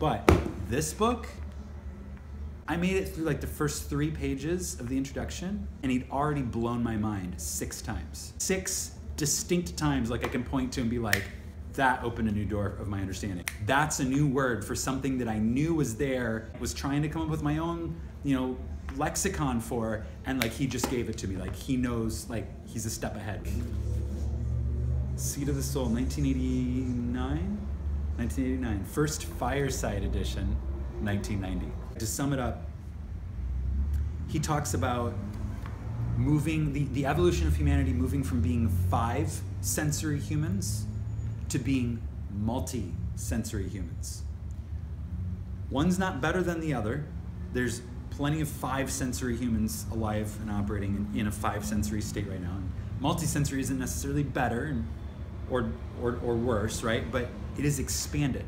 But this book, I made it through like the first 3 pages of the introduction, and he'd already blown my mind 6 times. 6 distinct times, like I can point to and be like, that opened a new door of my understanding. That's a new word for something that I knew was there, was trying to come up with my own, lexicon for, and like he just gave it to me. Like he knows, like he's a step ahead. Seed of the Soul, 1989? First Fireside Edition, 1990. To sum it up, he talks about moving, the evolution of humanity moving from being 5 sensory humans to being multi-sensory humans. One's not better than the other. There's plenty of 5 sensory humans alive and operating in a 5 sensory state right now. And multi-sensory isn't necessarily better or worse, right? But it is expanded.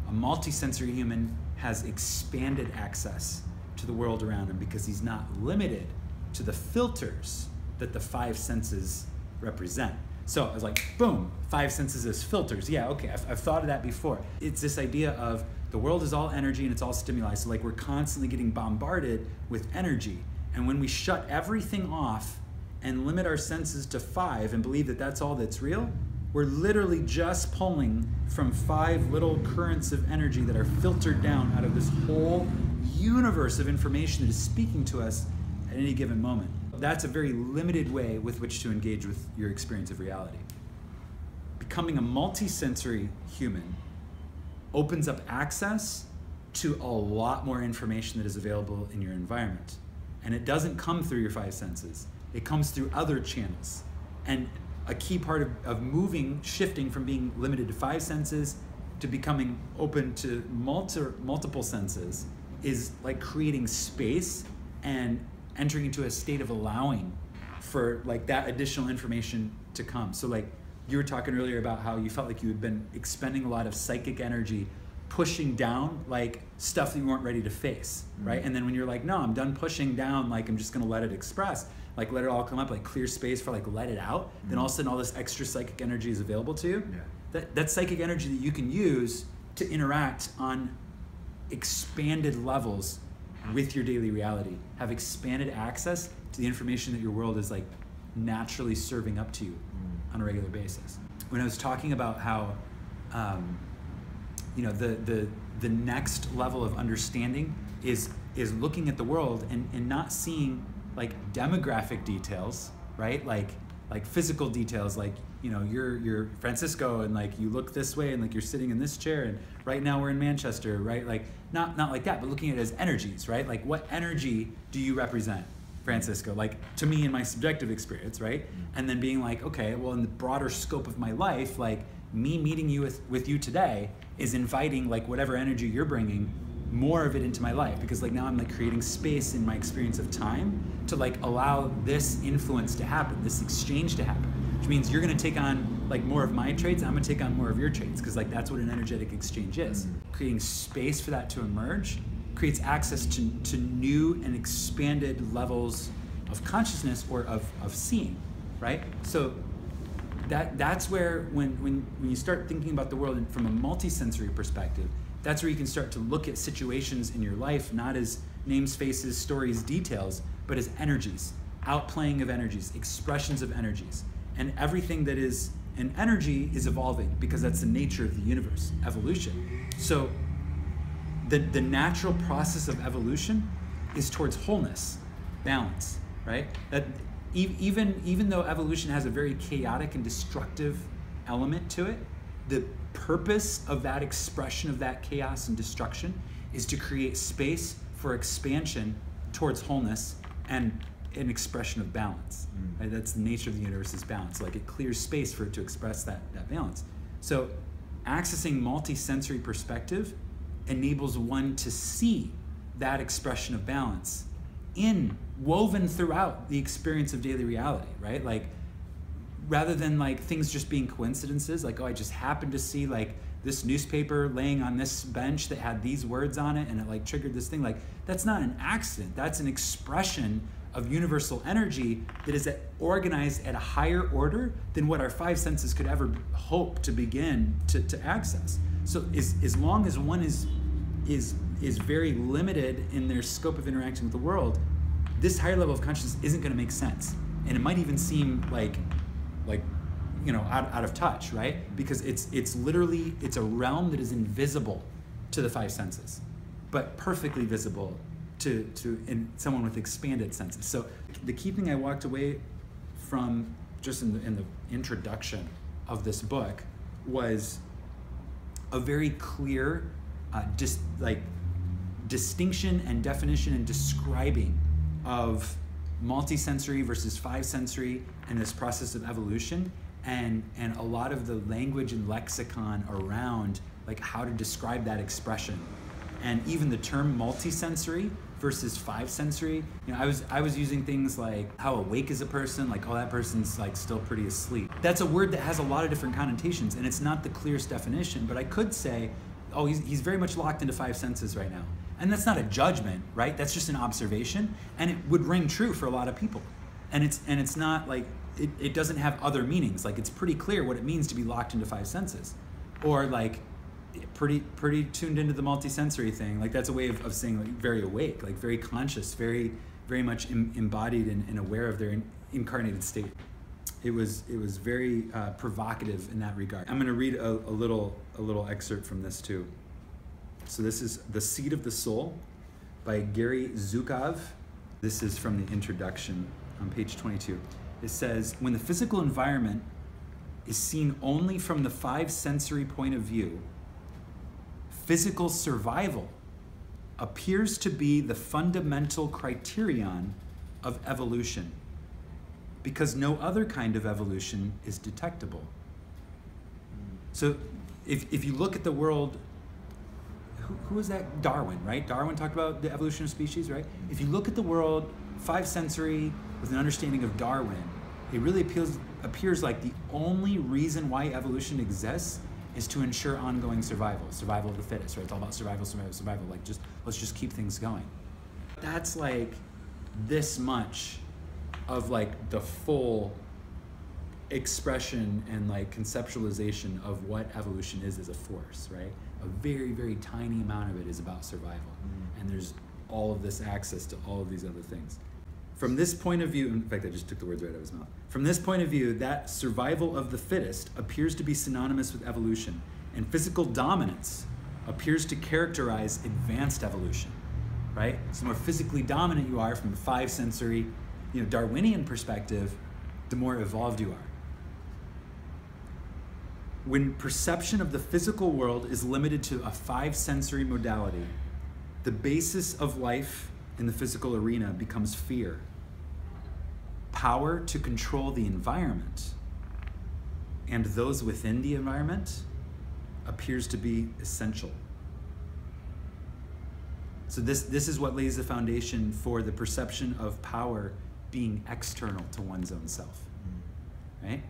A multi-sensory human has expanded access to the world around him because he's not limited to the filters that the 5 senses represent. So I was like, boom, 5 senses as filters. Yeah, okay, I've thought of that before. It's this idea of the world is all energy and it's all stimuli. So like we're constantly getting bombarded with energy. And when we shut everything off and limit our senses to 5 and believe that that's all that's real, we're literally just pulling from 5 little currents of energy that are filtered down out of this whole universe of information that is speaking to us at any given moment. That's a very limited way with which to engage with your experience of reality. Becoming a multi-sensory human opens up access to a lot more information that is available in your environment. And it doesn't come through your 5 senses. It comes through other channels. And a key part of moving, shifting from being limited to 5 senses to becoming open to multiple senses is like creating space and entering into a state of allowing for like that additional information to come. So like you were talking earlier about how you felt like you had been expending a lot of psychic energy, pushing down like stuff that you weren't ready to face, right? And then when you're like, no, I'm done pushing down, like I'm just gonna let it express, like let it all come up, like clear space for like let it out, then all of a sudden all this extra psychic energy is available to you. Yeah. That's psychic energy that you can use to interact on expanded levels with your daily reality, have expanded access to the information that your world is like naturally serving up to you on a regular basis. When I was talking about how the next level of understanding is looking at the world and not seeing like demographic details, right? Like physical details, like you're Francisco and like you look this way and like you're sitting in this chair and right now we're in Manchester, right? Like not like that, but looking at it as energies, right? Like what energy do you represent, Francisco? Like to me in my subjective experience, right? And then being like, okay, well in the broader scope of my life, like me meeting you with you today is inviting like whatever energy you're bringing, more of it into my life, because like now I'm like creating space in my experience of time to like allow this influence to happen, this exchange to happen, which means you're gonna take on like more of my traits, I'm gonna take on more of your traits, because like that's what an energetic exchange is. Creating space for that to emerge creates access to new and expanded levels of consciousness or of seeing, right? So that's where when you start thinking about the world from a multi-sensory perspective, that's where you can start to look at situations in your life not as names, faces, stories, details, but as energies, outplaying of energies, expressions of energies. And everything that is an energy is evolving because that's the nature of the universe, evolution. So the natural process of evolution is towards wholeness, balance, right? That even though evolution has a very chaotic and destructive element to it, the purpose of that expression of that chaos and destruction is to create space for expansion towards wholeness and an expression of balance. Right? That's the nature of the universe, is balance. Like it clears space for it to express that balance. So accessing multi-sensory perspective enables one to see that expression of balance woven throughout the experience of daily reality, right? Like rather than like things just being coincidences, like, oh, I just happened to see like this newspaper laying on this bench that had these words on it and it like triggered this thing. Like that's not an accident, that's an expression of universal energy that is organized at a higher order than what our 5 senses could ever hope to begin to access. So as long as one is is very limited in their scope of interacting with the world, this higher level of consciousness isn't going to make sense, and it might even seem like out of touch, right? Because it's literally a realm that is invisible to the five senses, but perfectly visible to someone with expanded senses. So the key thing I walked away from just in the introduction of this book was a very clear distinction and definition and describing of multisensory versus five sensory and this process of evolution, and a lot of the language and lexicon around like how to describe that expression, and even the term multisensory versus five sensory. I was using things like how awake is a person, like, oh, that person's like still pretty asleep. That's a word that has a lot of different connotations, and it's not the clearest definition, but I could say, oh, he's very much locked into five senses right now. And that's not a judgment, right? That's just an observation, and it would ring true for a lot of people. And it's not like, it doesn't have other meanings. Like, it's pretty clear what it means to be locked into five senses. Or like, pretty tuned into the multisensory thing. Like, that's a way of saying like very awake, like very conscious, very much embodied and aware of their incarnated state. It was very provocative in that regard. I'm going to read a little excerpt from this too. So this is The Seed of the Soul by Gary Zukav. This is from the introduction on page 22. It says, when the physical environment is seen only from the five sensory point of view, physical survival appears to be the fundamental criterion of evolution, because no other kind of evolution is detectable. So if you look at the world, who was that? Darwin, right? Darwin talked about the evolution of species, right? If you look at the world five sensory with an understanding of Darwin, it really appears like the only reason why evolution exists is to ensure ongoing survival of the fittest, right? It's all about survival. Like, let's just keep things going. That's like this much of like the full expression and like conceptualization of what evolution is as a force, right? A very, very tiny amount of it is about survival. And there's all of this access to all of these other things. From this point of view, in fact, I just took the words right out of his mouth. From this point of view, that survival of the fittest appears to be synonymous with evolution, and physical dominance appears to characterize advanced evolution, right? So the more physically dominant you are from a five sensory, Darwinian perspective, the more evolved you are. When perception of the physical world is limited to a five sensory modality, the basis of life in the physical arena becomes fear. Power to control the environment and those within the environment appears to be essential. So this is what lays the foundation for the perception of power being external to one's own self, right?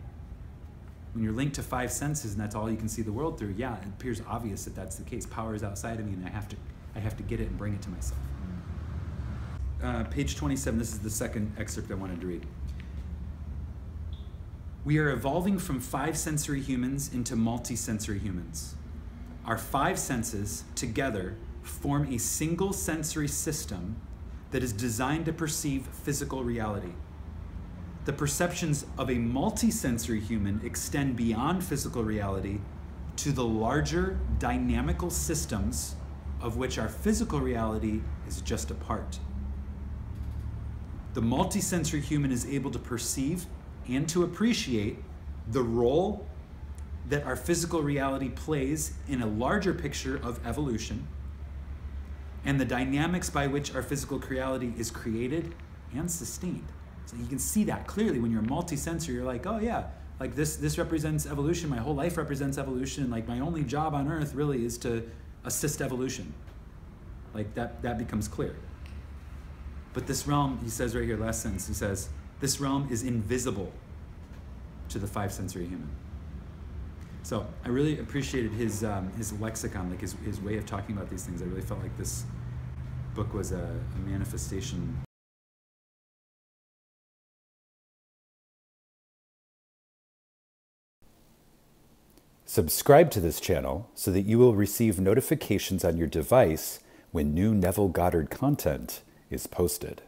When you're linked to five senses and that's all you can see the world through, yeah, it appears obvious that that's the case. Power is outside of me, and I have to get it and bring it to myself. Page 27, this is the second excerpt I wanted to read. We are evolving from five sensory humans into multisensory humans. Our five senses together form a single sensory system that is designed to perceive physical reality. The perceptions of a multisensory human extend beyond physical reality to the larger dynamical systems of which our physical reality is just a part. The multisensory human is able to perceive and to appreciate the role that our physical reality plays in a larger picture of evolution and the dynamics by which our physical reality is created and sustained. So you can see that clearly when you're multisensory. You're like, oh yeah, like this represents evolution. My whole life represents evolution. And like my only job on earth really is to assist evolution. Like that becomes clear. But this realm, he says right here, last sentence, he says, this realm is invisible to the five sensory human. So I really appreciated his lexicon, like his way of talking about these things. I really felt like this book was a manifestation. Subscribe to this channel so that you will receive notifications on your device when new Neville Goddard content is posted.